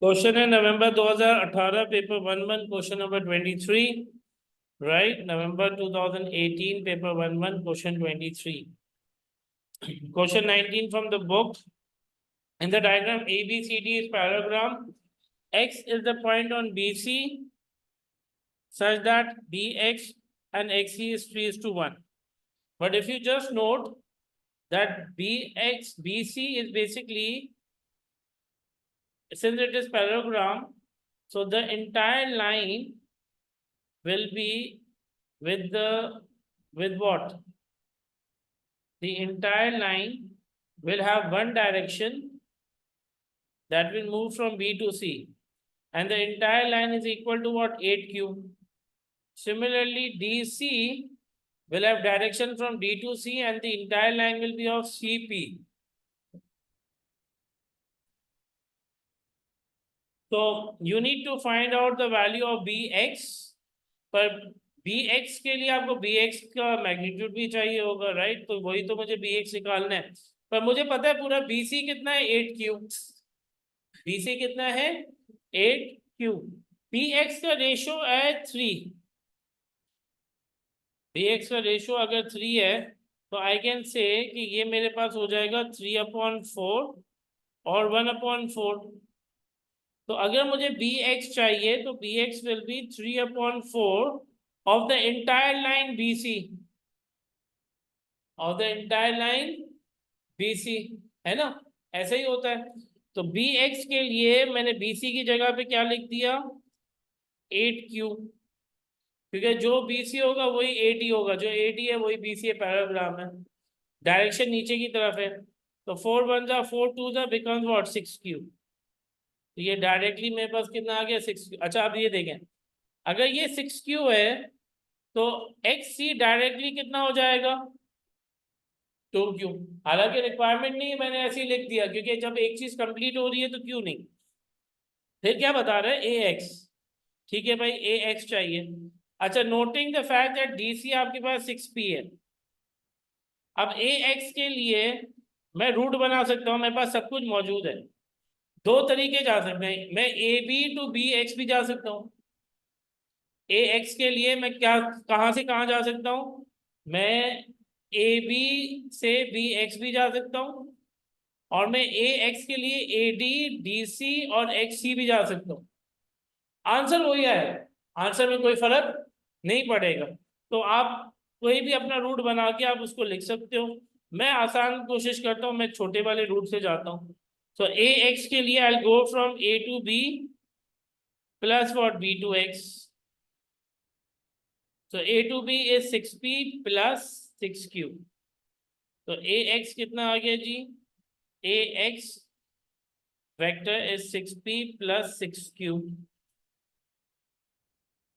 Question है नवंबर 2018 paper 1 question number 23, right. November 2018 paper 1 question 23। Question 19 from the book. In the diagram ABCD is parallelogram. X is the point on BC such that BX and XC is 3:1. But if you just note that BC is basically, since it is parallelogram, so the entire line will be with what? The entire line will have one direction that will move from B to C, and the entire line is equal to what? 8Q. Similarly, DC will have direction from D to C, and the entire line will be of CP. So you need to find out the value of BX. पर BX के लिए आपको BX का magnitude भी चाहिए होगा, right? तो वही तो मुझे BX निकालना है। पर मुझे पता है पूरा BC कितना है, 8Q। BC कितना है, 8Q। BX का रेशो है 3। BX का रेशो अगर 3 है तो आई कैन से कि ये मेरे पास हो जाएगा 3/4 और 1/4। तो अगर मुझे BX चाहिए तो BX will be 3/4 of the entire line BC, of the entire line BC, है ना? ऐसा ही होता है। तो BX के लिए मैंने BC की जगह पे क्या लिख दिया, 8Q, क्योंकि जो BC होगा वही AD होगा, जो AD है वही BC है, पैराग्राम है, डायरेक्शन नीचे की तरफ है। तो 4 1 जा 4 2 जा बिकम्स व्हाट, 6Q। तो ये डायरेक्टली मेरे पास कितना आ गया, 6Q। अच्छा अब ये देखें, अगर ये 6Q है तो XC डायरेक्टली कितना हो जाएगा, 2Q। हालांकि रिक्वायरमेंट नहीं है, मैंने ऐसे ही लिख दिया क्योंकि जब एक चीज कंप्लीट हो रही है तो क्यों नहीं। फिर क्या बता रहे हैं, AX। ठीक है भाई, AX चाहिए। अच्छा, noting the fact that DC आपके पास 6P है। अब AX के लिए मैं रूट बना सकता हूँ, मेरे पास सब कुछ मौजूद है। दो तरीके जा सकते हैं, मैं AB to BX भी जा सकता हूँ। AX के लिए मैं क्या, कहाँ से कहाँ जा सकता हूँ, मैं AB से BX भी जा सकता हूँ, और मैं AX के लिए AD DC और XC भी जा सकता हूँ। आंसर वही है, आंसर में कोई फर्क नहीं पड़ेगा। तो आप कोई भी अपना रूट बना के आप उसको लिख सकते हो। मैं आसान कोशिश करता हूँ, मैं छोटे वाले रूट से जाता हूँ। तो AX के लिए I go from A to B plus what, B to X। So A to B is 6P plus 6Q। तो AX कितना आ गया जी, AX vector is 6P plus 6Q।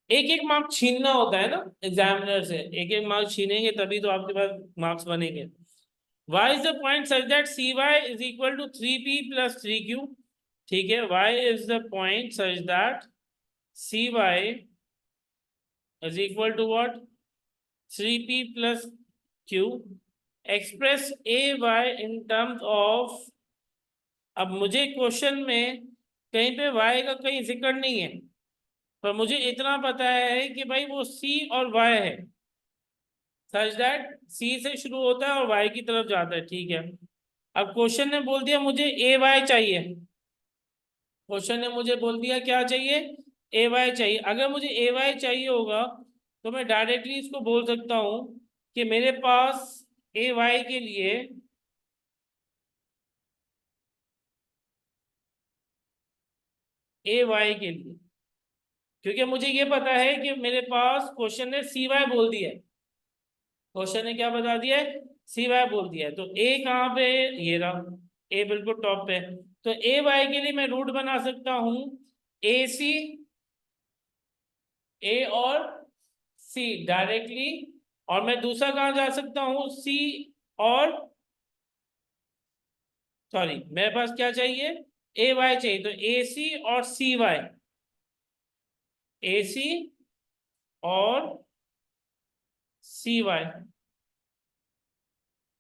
एक एक मार्क छीनना होता है ना एग्जामिनर से, एक एक मार्क छीनेंगे तभी तो आपके पास मार्क्स बनेंगे। y is the point such that CY is equal to 3P plus 3Q। ठीक है, y is the point such that CY is equal to what, 3P plus Q। Express AY in terms of, अब मुझे question में कहीं पे y का कहीं जिक्र नहीं है, पर मुझे इतना पता है कि भाई वो C और Y है, सच दैट C से शुरू होता है और Y की तरफ जाता है। ठीक है, अब क्वेश्चन ने बोल दिया मुझे AY चाहिए, क्वेश्चन ने मुझे बोल दिया क्या चाहिए, AY चाहिए। अगर मुझे AY चाहिए होगा तो मैं डायरेक्टली इसको बोल सकता हूं कि मेरे पास AY के लिए क्योंकि मुझे ये पता है कि मेरे पास क्वेश्चन ने CY बोल दिया है, क्वेश्चन ने क्या बता दिया है, CY बोल दिया है। तो A कहाँ पे है, ये रहा, A बिल्कुल टॉप पे। तो AY के लिए मैं रूट बना सकता हूं AC, A और C डायरेक्टली, और मैं दूसरा कहाँ जा सकता हूँ, C और, सॉरी मेरे पास क्या चाहिए, AY चाहिए। तो AC और CY, AC और CY,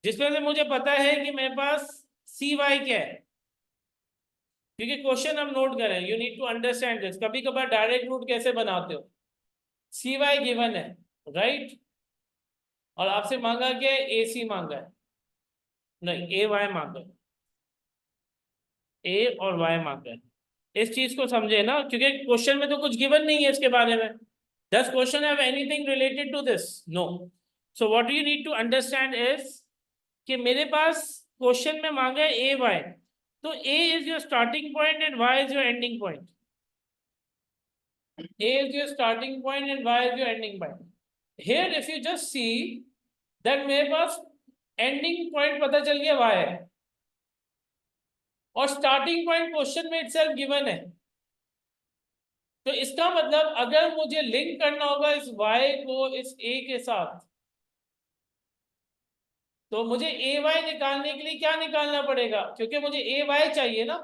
जिसमें से मुझे पता है कि मेरे पास CY क्या है, क्योंकि क्वेश्चन हम नोट करें, you need to understand this. कभी कभार डायरेक्ट रूट कैसे बनाते हो, सी वाई गिवन है, राइट, और आपसे मांगा क्या है, ए सी मांगा है, नहीं ए वाई मांगा है, ए और वाई मांगा है। इस चीज को समझे ना, क्योंकि क्वेश्चन में तो कुछ गिवन नहीं है इसके बारे में। Does question have anything related to this? No. So what you need to understand is कि मेरे पास क्वेश्चन में मांगा है ए वाई, तो A is your starting point and Y is your ending point. A is your starting point and Y is your ending point. Here if you just see that मेरे पास ending point पता चल गया Y है, और starting point question में itself given है। तो इसका मतलब अगर मुझे लिंक करना होगा इस Y को इस A के साथ, तो मुझे AY निकालने के लिए क्या निकालना पड़ेगा, क्योंकि मुझे AY चाहिए ना,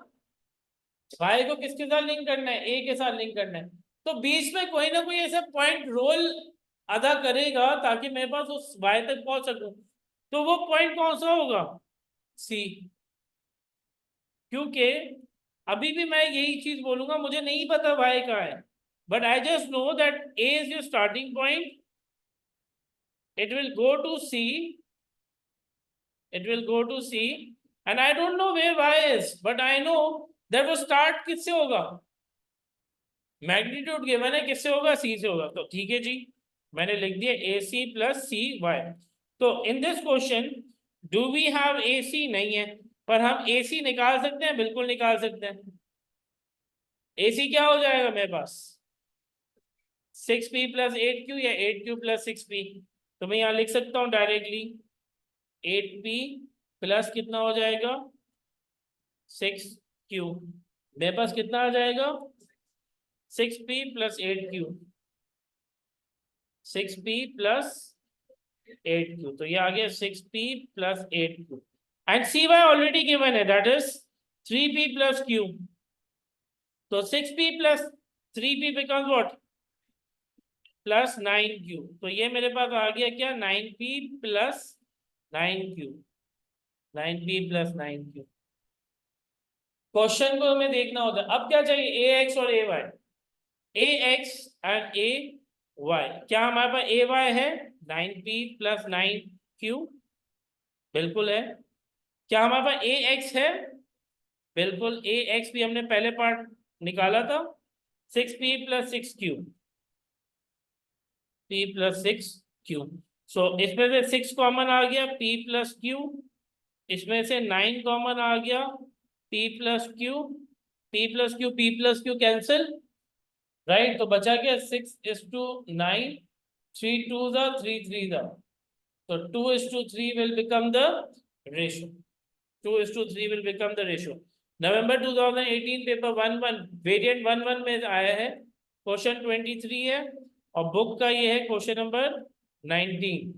Y को किसके साथ लिंक करना है, A के साथ लिंक करना है। तो बीच में कोई ना कोई ऐसा पॉइंट रोल अदा करेगा ताकि मेरे पास उस Y तक पहुंच सकूं। तो वो पॉइंट कौन सा होगा, C। क्योंकि अभी भी मैं यही चीज बोलूंगा, मुझे नहीं पता Y कहाँ है, but I just know that A is your starting point, it will go to C, it will go to C, and I don't know where Y is, but I know that वो start किससे होगा, magnitude given है, किससे होगा, सी से होगा। तो ठीक है जी, मैंने लिख दिया ए सी प्लस सी वाई। तो in this question do we have A C? नहीं है, पर हम ए सी निकाल सकते हैं, बिल्कुल निकाल सकते हैं। ए सी क्या हो जाएगा मेरे पास, 6p प्लस 8q या 8q प्लस 6p। तो मैं यहाँ लिख सकता हूँ डायरेक्टली 8p प्लस कितना हो जाएगा 6q, मेरे पास कितना आ जाएगा 6p plus 8q, 6p plus 8q, तो ये आ गया 6p plus 8q and cy already given है, that is 3p plus q। तो 6p plus 3p becomes what, plus 9q। तो ये मेरे पास आ गया क्या, 9p plus 9q, 9p plus 9q। Question को हमें देखना होता है। अब क्या चाहिए, ax और ay, ax एंड ay। क्या हमारे पास ay है, 9p प्लस 9q, बिल्कुल है। क्या हमारे पास ax है, बिल्कुल, ax भी हमने पहले पार्ट निकाला था, 6p plus 6q, p plus 6q। सो इसमें से 6 कॉमन आ गया, p प्लस q, इसमें से 9 कॉमन आ गया, p plus q, p plus q, p plus q cancel, right. तो बचा क्या, 6:9, 3 2s are 3 3s are, so 2:3 will become the ratio, 2:3 will become the ratio। November 2018 paper 1-1 variant 1-1 में आया है, question 23 है, और बुक का ये है क्वेश्चन नंबर 19।